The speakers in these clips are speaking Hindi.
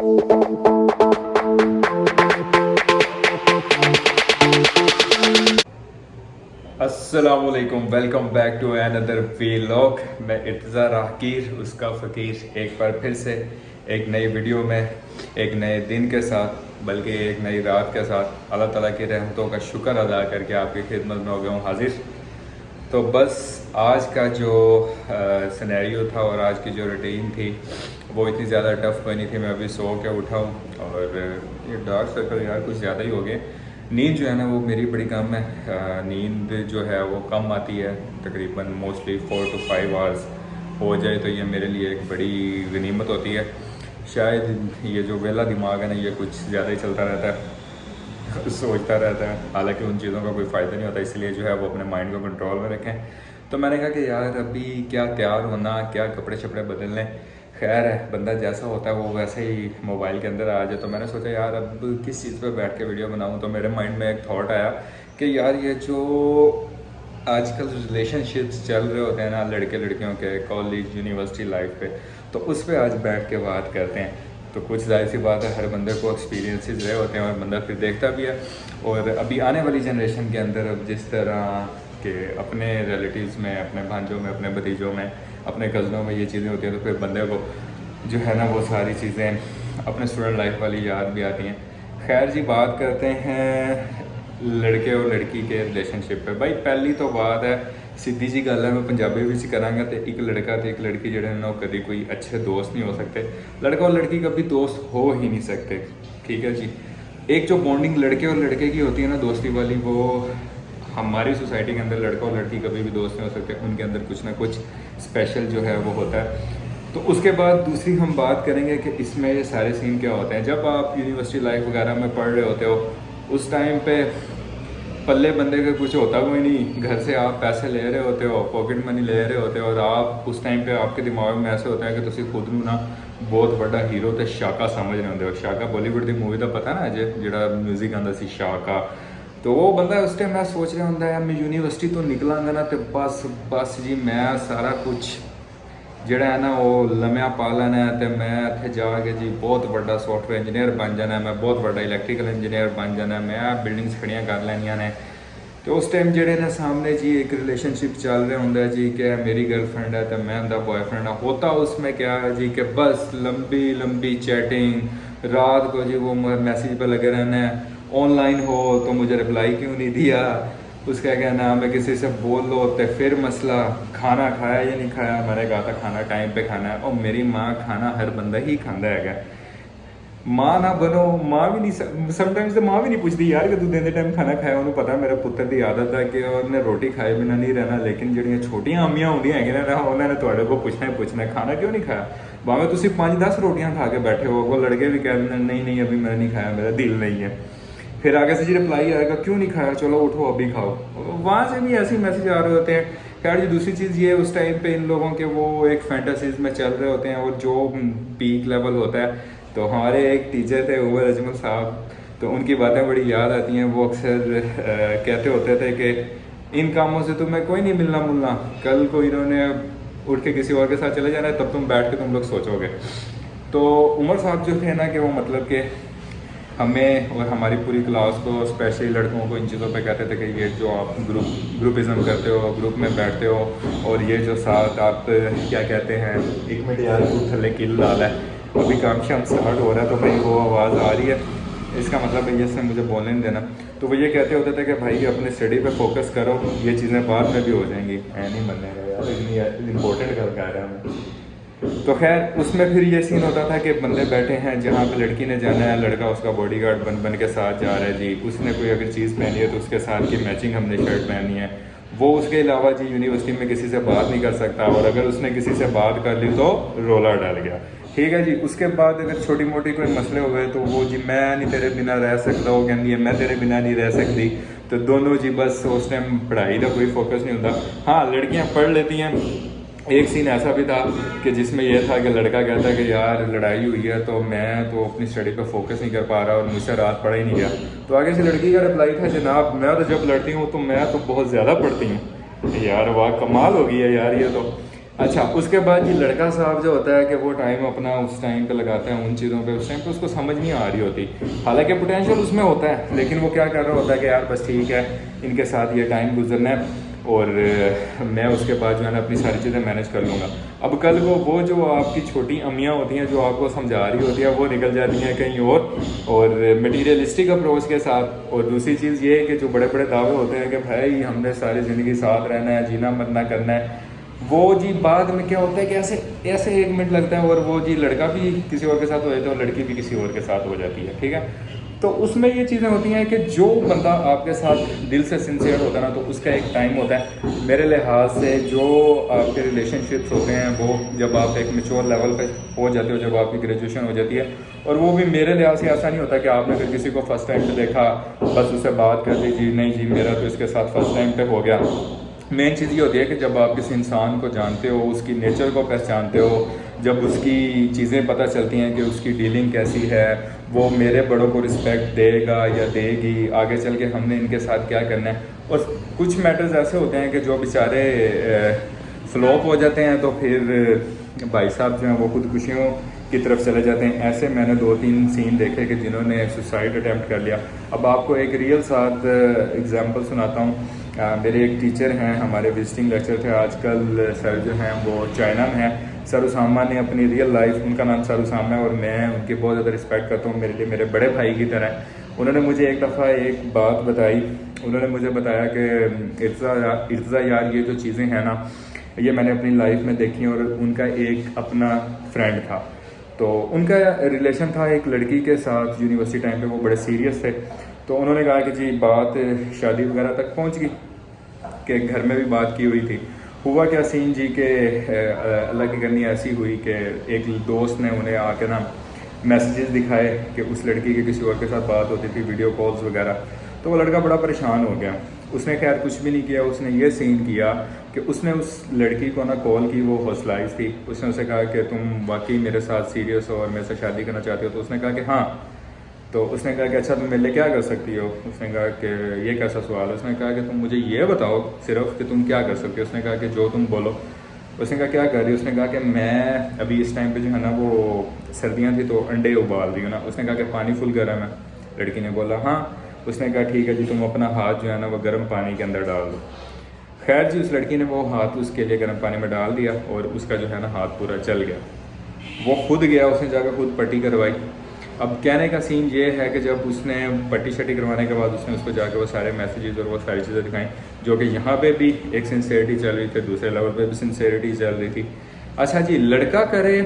अस्सलामुअलैकुम, welcome back to another vlog. मैं इर्तज़ा राहकीर उसका फ़कीर एक बार फिर से एक नई वीडियो में एक नए दिन के साथ, बल्कि एक नई रात के साथ अल्लाह ताला की रहमतों का शुक्र अदा करके आपकी खिदमत में हो गया हूँ हाजिर। तो बस आज का जो सिनेरियो था और आज की जो रूटीन थी वो इतनी ज़्यादा टफ बनी थी। मैं अभी सो के उठा हूँ और ये डार्क सर्कल यार कुछ ज़्यादा ही हो गए। नींद जो है ना वो मेरी बड़ी कम है। नींद जो है वो कम आती है, तकरीबन मोस्टली 4 to 5 आवर्स हो जाए तो ये मेरे लिए एक बड़ी गनीमत होती है। शायद ये जो वेला दिमाग है ना ये कुछ ज़्यादा ही चलता रहता है, सोचता रहता है, हालांकि उन चीज़ों का कोई फ़ायदा नहीं होता। इसलिए जो है वो अपने माइंड को कंट्रोल में रखें। तो मैंने कहा कि यार अभी क्या तैयार होना, क्या कपड़े शपड़े बदल लें। खैर है, बंदा जैसा होता है वो वैसे ही मोबाइल के अंदर आ जाए। तो मैंने सोचा यार अब किस चीज़ पे बैठ के वीडियो बनाऊं। तो मेरे माइंड में एक थॉट आया कि यार ये जो आजकल रिलेशनशिप्स चल रहे होते हैं ना लड़के लड़कियों के कॉलेज यूनिवर्सिटी लाइफ पे, तो उस पर आज बैठ के बात करते हैं। तो कुछ जाहिर सी बात है, हर बंदे को एक्सपीरियंसेस रहे होते हैं और बंदा फिर देखता भी है। और अभी आने वाली जनरेशन के अंदर अब जिस तरह के अपने रिलेटिव्स में, अपने भांजों में, अपने भतीजों में, अपने कज़नों में ये चीज़ें होती हैं, तो फिर बंदे को जो है ना वो सारी चीज़ें अपने स्टूडेंट लाइफ वाली याद भी आती हैं। खैर जी, बात करते हैं लड़के और लड़की के रिलेशनशिप पे। भाई पहली तो बात है, सीधी जी गल है, मैं पंजाबी भी करांगा तो एक लड़का तो एक लड़की जो है ना कभी कोई अच्छे दोस्त नहीं हो सकते। लड़का और लड़की कभी दोस्त हो ही नहीं सकते, ठीक है जी। एक जो बॉन्डिंग लड़के और लड़के की होती है ना दोस्ती वाली, वो हमारी सोसाइटी के अंदर लड़का और लड़की कभी भी दोस्त नहीं हो सकते। उनके अंदर कुछ ना कुछ स्पेशल जो है वो होता है। तो उसके बाद दूसरी हम बात करेंगे कि इसमें ये सारे सीन क्या होते हैं। जब आप यूनिवर्सिटी लाइफ वगैरह में पढ़ रहे होते हो उस टाइम पे पल्ले बंदे का कुछ होता कोई नहीं, घर से आप पैसे ले रहे होते हो, पॉकेट मनी ले रहे होते हो, और आप उस टाइम पे आपके दिमाग में ऐसे होता है कि तुम खुद नू ना बहुत बड़ा हीरो तो शाका समझ रहे होंगे हो। शाका बॉलीवुड की मूवी का पता ना जो म्यूजिक आंदा सी शाका। तो वो बंदा उस टाइम मैं सोच रहा होंगे मैं यूनिवर्सिटी तो निकलांगा ना तो बस बस जी मैं सारा कुछ ਜਿਹੜਾ है ना वो लम्या पा लेना है, तो मैं इतने जाके जी बहुत बड़ा सॉफ्टवेयर इंजीनियर बन जाना है, मैं बहुत बड़ा इलैक्ट्रिकल इंजीनियर बन जाना है, मैं बिल्डिंग्स खड़ियाँ कर लैनिया ने। तो उस टाइम जेडे ने सामने जी एक रिलेशनशिप चल रहा होंगे जी कि मेरी गर्लफ्रेंड है तो मैं उनका बॉयफ्रेंड है। होता उसमें क्या है जी कि बस लंबी लंबी चैटिंग, रात को जी वो मैसेज पर लगे रहना है, ऑनलाइन हो तो मुझे रिप्लाई क्यों नहीं दिया, उसका क्या नाम है, किसी से बोल लो तो फिर मसला खाना खाया या नहीं खाया। मैंने कहा था खाना टाइम पे खाना है, और मेरी माँ खाना हर बंदा ही खांदा है। माँ ना बनो, माँ भी नहीं, समटाइम्स तो माँ भी नहीं पूछती यार कि तू दिन टाइम खाना खाया। उन्होंने पता मेरे पुत्र की आदत है कि उन्हें रोटी खाए बिना नहीं रहना। लेकिन जो छोटियां अम्मियां होंगी है ना उन्होंने थोड़े को पूछना ही पूछना खाना क्यों नहीं खाया। भावें तुम 5-10 रोटियां खा के बैठे हो, वो लड़के भी कह दें नहीं नहीं अभी मैंने नहीं खाया, मेरा दिल नहीं है। फिर आगे से जी रिप्लाई आएगा क्यों नहीं खाया, चलो उठो अभी खाओ। वहाँ से भी ऐसे मैसेज आ रहे होते हैं। खैर जी, दूसरी चीज़ ये उस टाइम पे इन लोगों के वो एक फैंटासीज में चल रहे होते हैं और जो पीक लेवल होता है। तो हमारे एक टीचर थे उमर अजमल साहब, तो उनकी बातें बड़ी याद आती हैं। वो अक्सर कहते होते थे कि इन कामों से तुम्हें कोई नहीं मिलना मुलना, कल को इन्होंने उठ के किसी और के साथ चले जाना है, तब तुम बैठ के तुम लोग सोचोगे। तो उमर साहब जो थे ना कि वो मतलब कि हमें और हमारी पूरी क्लास को, स्पेशली लड़कों को, इन चीज़ों पे कहते थे कि ये जो आप ग्रुपिज़म करते हो, ग्रुप में बैठते हो, और ये जो साथ आप क्या कहते हैं, एक मिनट यार ग्रुप थले किल डाला है, अभी काम शाम स्टार्ट हो रहा है तो भाई वो आवाज़ आ रही है, इसका मतलब है ये इसने मुझे बोलने नहीं देना। तो वो ये कहते होते थे कि भाई अपने स्टडी पे फोकस करो, ये चीज़ें बाद में भी हो जाएंगी। नहीं बनने का यार, इतनी इंपॉर्टेंट कर कह रहा हूँ। तो खैर उसमें फिर ये सीन होता था कि बंदे बैठे हैं जहाँ पे लड़की ने जाना है, लड़का उसका बॉडीगार्ड बन के साथ जा रहा है जी। उसने कोई अगर चीज़ पहनी है तो उसके साथ की मैचिंग हमने शर्ट पहनी है। वो उसके अलावा जी यूनिवर्सिटी में किसी से बात नहीं कर सकता, और अगर उसने किसी से बात कर ली तो रोला डाल गया, ठीक है जी। उसके बाद अगर छोटी मोटी कोई मसले हो गए तो वो जी मैं नहीं तेरे बिना रह सकता, वो कहती है मैं तेरे बिना नहीं रह सकती। तो दोनों जी बस उस टाइम पढ़ाई का कोई फोकस नहीं होता। हाँ, लड़कियाँ पढ़ लेती हैं। एक सीन ऐसा भी था कि जिसमें यह था कि लड़का कहता है कि यार लड़ाई हुई है तो मैं तो अपनी स्टडी पे फोकस नहीं कर पा रहा और मुझसे रात पढ़ा ही नहीं गया। तो आगे से लड़की का रिप्लाई था, जनाब मैं तो जब लड़ती हूँ तो मैं तो बहुत ज़्यादा पढ़ती हूँ। यार वाह, कमाल हो गई है यार ये तो। अच्छा, उसके बाद ये लड़का साहब जो होता है कि वो टाइम अपना उस टाइम पे लगाता है उन चीज़ों पे, उस टाइम पे उसको समझ नहीं आ रही होती, हालांकि पोटेंशियल उसमें होता है, लेकिन वो क्या कर रहा होता है कि यार बस ठीक है, इनके साथ ये टाइम गुजरना है और मैं उसके बाद जो है ना अपनी सारी चीज़ें मैनेज कर लूँगा। अब कल को वो जो आपकी छोटी अम्मियाँ होती हैं जो आपको समझा रही होती है वो निकल जाती हैं कहीं और मटीरियलिस्टिक अप्रोच के साथ। और दूसरी चीज़ ये है कि जो बड़े बड़े दावे होते हैं कि भाई हमने सारी ज़िंदगी साथ रहना है, जीना मरना करना है, वो जी बाद में क्या होता है कि ऐसे ऐसे 1 मिनट लगता है और वो जी लड़का भी किसी और के साथ हो जाता है और लड़की भी किसी और के साथ हो जाती है, ठीक है। तो उसमें ये चीज़ें होती हैं कि जो बंदा आपके साथ दिल से सिंसियर होता है ना, तो उसका एक टाइम होता है। मेरे लिहाज से जो आपके रिलेशनशिप्स होते हैं वो जब आप एक मैच्योर लेवल पे हो जाते हो, जब आपकी ग्रेजुएशन हो जाती है, और वो भी मेरे लिहाज से ऐसा नहीं होता कि आपने अगर किसी को फर्स्ट टाइम पे देखा बस उससे बात कर दी, जी नहीं जी मेरा तो इसके साथ फर्स्ट टाइम पे हो गया। मेन चीज़ ये होती है कि जब आप किसी इंसान को जानते हो, उसकी नेचर को पहचानते हो, जब उसकी चीज़ें पता चलती हैं कि उसकी डीलिंग कैसी है, वो मेरे बड़ों को रिस्पेक्ट देगा या देगी, आगे चल के हमने इनके साथ क्या करना है। और कुछ मैटर्स ऐसे होते हैं कि जो बेचारे फ्लॉप हो जाते हैं, तो फिर भाई साहब जो हैं वो खुदकुशियों की तरफ चले जाते हैं। ऐसे मैंने 2-3 सीन देखे कि जिन्होंने सुसाइड अटैम्प्ट कर लिया। अब आपको एक रियल साथ एग्जांपल सुनाता हूँ। मेरे एक टीचर हैं, हमारे विजिटिंग लेक्चर थे आजकल, सर जो हैं वो चाइना में हैं। सर उसामा ने अपनी रियल लाइफ, उनका नाम सर उसामा है और मैं उनकी बहुत ज़्यादा रिस्पेक्ट करता हूँ, मेरे लिए मेरे बड़े भाई की तरह। उन्होंने मुझे एक दफ़ा एक बात बताई। उन्होंने मुझे बताया कि इर्ज़ा यार ये जो चीज़ें हैं ना, ये मैंने अपनी लाइफ में देखी। और उनका एक अपना फ्रेंड था, तो उनका रिलेशन था एक लड़की के साथ। यूनिवर्सिटी टाइम पे वो बड़े सीरियस थे, तो उन्होंने कहा कि जी बात शादी वगैरह तक पहुंच गई, कि घर में भी बात की हुई थी। हुआ क्या सीन जी के अल्लाह की करनी ऐसी हुई कि एक दोस्त ने उन्हें आके ना मैसेजेस दिखाए कि उस लड़की के किसी और के साथ बात होती थी, वीडियो कॉल्स वगैरह। तो वो लड़का बड़ा परेशान हो गया। उसने खैर कुछ भी नहीं किया, उसने ये सीन किया कि उसने उस लड़की को ना कॉल की, वो हौसलाइज थी। उसने उसे कहा कि तुम वाकई मेरे साथ सीरियस हो और मेरे से शादी करना चाहते हो? तो उसने कहा कि हाँ। तो उसने कहा कि अच्छा तुम मेरे लिए क्या कर सकती हो? उसने कहा कि ये कैसा सवाल है? उसने कहा कि तुम मुझे ये बताओ सिर्फ कि तुम क्या कर सकती हो। उसने कहा कि जो तुम बोलो। उसने कहा क्या कर रही हो? उसने कहा कि मैं अभी इस टाइम पे जो है ना, वो सर्दियाँ थी तो अंडे उबाल रही हूँ ना। उसने कहा कि पानी फुल गर्म है? लड़की ने बोला हाँ। उसने कहा ठीक है जी, तुम अपना हाथ जो है ना वो गर्म पानी के अंदर डाल दो। खैर जी, उस लड़की ने वो हाथ उसके लिए गर्म पानी में डाल दिया और उसका जो है ना हाथ पूरा जल गया। वो खुद गया, उसने जाकर खुद पट्टी करवाई। अब कहने का सीन ये है कि जब उसने पट्टी शट्टी करवाने के बाद उसने उसको जाकर वो सारे मैसेजेस और वो सारी चीज़ें दिखाई, जो कि यहाँ पे भी एक सिंसेरिटी चल रही थी, दूसरे लेवल पे भी सिंसेरिटी चल रही थी। अच्छा जी, लड़का करे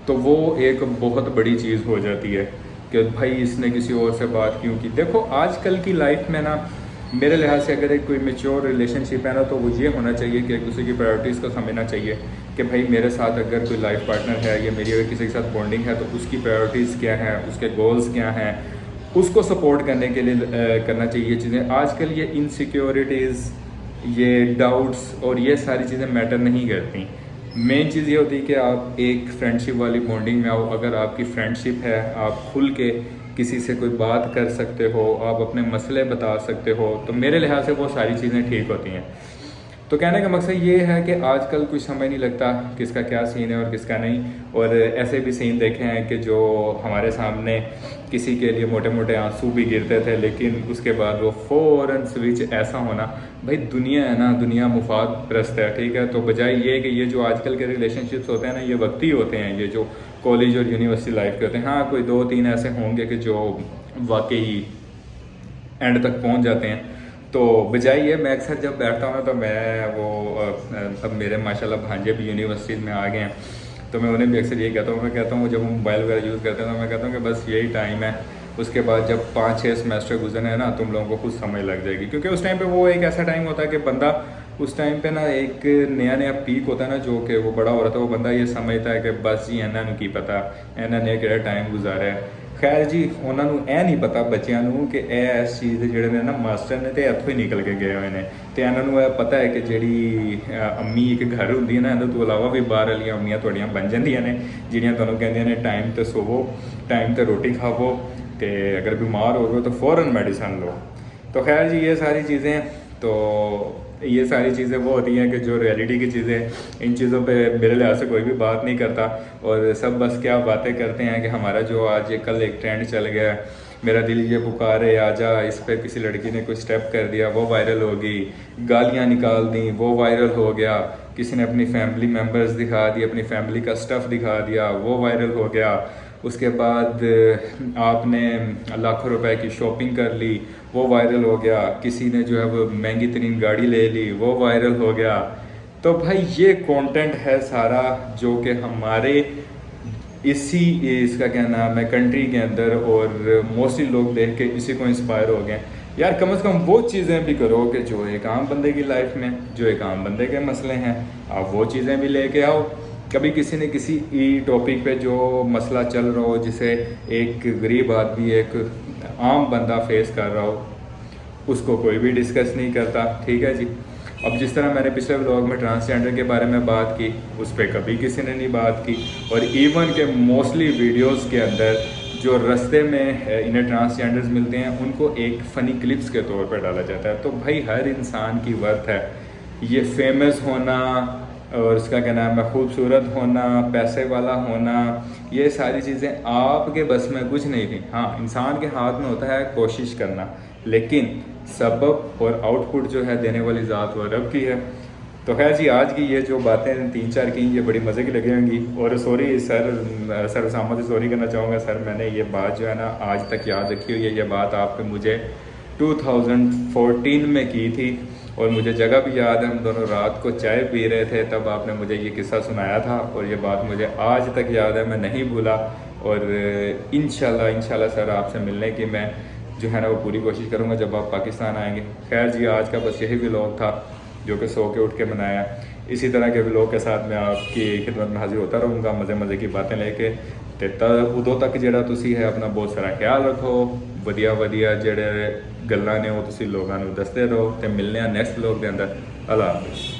तो वो एक बहुत बड़ी चीज़ हो जाती है कि भाई इसने किसी और से बात क्यों की। देखो आजकल की लाइफ में ना, मेरे लिहाज से अगर एक कोई मेच्योर रिलेशनशिप है ना, तो वो ये होना चाहिए कि एक दूसरे की प्रायोरिटीज़ को समझना चाहिए कि भाई मेरे साथ अगर कोई लाइफ पार्टनर है या मेरी अगर किसी के साथ बॉन्डिंग है, तो उसकी प्रायोरिटीज़ क्या हैं, उसके गोल्स क्या हैं, उसको सपोर्ट करने के लिए करना चाहिए चीज़ें। आजकल ये इनसिक्योरिटीज़, ये डाउट्स और ये सारी चीज़ें मैटर नहीं करती। मेन चीज़ ये होती है कि आप एक फ्रेंडशिप वाली बॉन्डिंग में आओ। अगर आपकी फ्रेंडशिप है, आप खुल के किसी से कोई बात कर सकते हो, आप अपने मसले बता सकते हो, तो मेरे लिहाज से वो सारी चीज़ें ठीक होती हैं। तो कहने का मकसद ये है कि आजकल कुछ समझ नहीं लगता किसका क्या सीन है और किसका नहीं। और ऐसे भी सीन देखे हैं कि जो हमारे सामने किसी के लिए मोटे मोटे आंसू भी गिरते थे, लेकिन उसके बाद वो फ़ौरन स्विच ऐसा होना। भाई दुनिया है ना, दुनिया मुफाद परस्त है, ठीक है। तो बजाय ये कि ये जो आजकल के रिलेशनशिप्स होते हैं ना, ये वक्ती होते हैं, ये जो कॉलेज और यूनिवर्सिटी लाइफ के होते हैं। हाँ, कोई 2-3 ऐसे होंगे कि जो वाकई एंड तक पहुंच जाते हैं। तो बजाय ये, मैं अक्सर जब बैठता हूँ ना, तो मैं वो अब मेरे माशाल्लाह भांजे भी यूनिवर्सिटी में आ गए हैं, तो मैं उन्हें भी अक्सर यही कहता हूँ। मैं कहता हूँ जब हम मोबाइल वगैरह यूज़ करते हैं तो मैं कहता हूँ कि बस यही टाइम है। उसके बाद जब 5-6 सेमेस्टर गुजरने हैं ना, तुम लोगों को खुद समझ लग जाएगी। क्योंकि उस टाइम पे वो एक ऐसा टाइम होता है कि बंदा उस टाइम पे ना एक नया नया पीक होता है ना, जो कि वो बड़ा हो रहा था, वो बंदा ये समझता है कि बस जी इन्होंने की पता, इन्होंने किहड़ा टाइम गुजारा है। खैर जी, उन्होंने ਇਹ नहीं पता बच्चों को कि इस चीज़ के जोड़े ने ना मास्टर ने तो इतों ही निकल के गए हुए हैं। तो इन्होंने पता है कि जी अम्मी एक घर होंगी है ना, इन्हों तो अलावा भी बाहर वाली अम्मियाँ थोड़ियाँ बन जांदियां ने, जिहड़ियां तुहानूं कहंदियां ने टाइम ते सोवो, टाइम ते रोटी खावो, तो अगर बीमार हो गए तो फ़ौरन मेडिसन लो। तो खैर जी, ये सारी चीज़ें तो ये सारी चीज़ें वो होती हैं कि जो रियलिटी की चीज़ें, इन चीज़ों पे मेरे लिहाज से कोई भी बात नहीं करता, और सब बस क्या बातें करते हैं कि हमारा जो आज कल एक ट्रेंड चल गया है, मेरा दिल ये पुकारे आजा, इस पर किसी लड़की ने कोई स्टेप कर दिया वो वायरल हो गई, गालियाँ निकाल दी वो वायरल हो गया, किसी ने अपनी फैमिली मेम्बर्स दिखा दी, अपनी फैमिली का स्टफ़ दिखा दिया वो वायरल हो गया, उसके बाद आपने लाखों रुपए की शॉपिंग कर ली वो वायरल हो गया, किसी ने जो है वो महंगी तरीन गाड़ी ले ली वो वायरल हो गया। तो भाई ये कंटेंट है सारा जो कि हमारे इसी इसका क्या नाम है कंट्री के अंदर, और मोस्टली लोग देख के इसी को इंस्पायर हो गए। यार कम से कम वो चीज़ें भी करो कि जो एक आम बंदे की लाइफ में, जो एक आम बंदे के मसले हैं, आप वो चीज़ें भी लेके आओ। कभी किसी ने किसी टॉपिक पे जो मसला चल रहा हो, जिसे एक गरीब आदमी, एक आम बंदा फेस कर रहा हो, उसको कोई भी डिस्कस नहीं करता, ठीक है जी। अब जिस तरह मैंने पिछले व्लॉग में ट्रांसजेंडर के बारे में बात की, उस पर कभी किसी ने नहीं बात की, और इवन के मोस्टली वीडियोस के अंदर जो रास्ते में इन्हें ट्रांसजेंडर्स मिलते हैं उनको एक फ़नी क्लिप्स के तौर पर डाला जाता है। तो भाई हर इंसान की वर्थ है, ये फेमस होना और इसका क्या नाम है खूबसूरत होना, पैसे वाला होना, ये सारी चीज़ें आपके बस में कुछ नहीं थी। हाँ, इंसान के हाथ में होता है कोशिश करना, लेकिन सबब और आउटपुट जो है देने वाली ज़ात वो रब की है। तो खैर जी, आज की ये जो बातें 3-4 की, ये बड़ी मज़े की लगी होंगी। और सॉरी सर उसामा से सॉरी करना चाहूँगा सर, मैंने ये बात जो है ना आज तक याद रखी हुई है। ये बात आपने मुझे 2014 में की थी, और मुझे जगह भी याद है, हम दोनों रात को चाय पी रहे थे, तब आपने मुझे ये किस्सा सुनाया था, और ये बात मुझे आज तक याद है, मैं नहीं भूला। और इंशाल्लाह सर आपसे मिलने की मैं जो है ना वो पूरी कोशिश करूँगा जब आप पाकिस्तान आएंगे। खैर जी, आज का बस यही व्लॉग था जो कि सो के उठ के बनाया। इसी तरह के व्लॉग के साथ मैं आपकी खिदमत में हाजिर होता रहूँगा, मज़े की बातें लेके। तो उदों तक ਜਿਹੜਾ ਤੁਸੀਂ है अपना बहुत सारा ख्याल रखो, ਵਧੀਆ ਜਿਹੜੇ ਗੱਲਾਂ ਨੇ ਉਹ ਤੁਸੀਂ ਲੋਕਾਂ ਨੂੰ ਦੱਸਦੇ ਰਹੋ, ਤੇ ਮਿਲਨੇ ਆ ਨੈਕਸਟ व्लॉग ਦੇ ਅੰਦਰ। अल्लाह हाफिज़।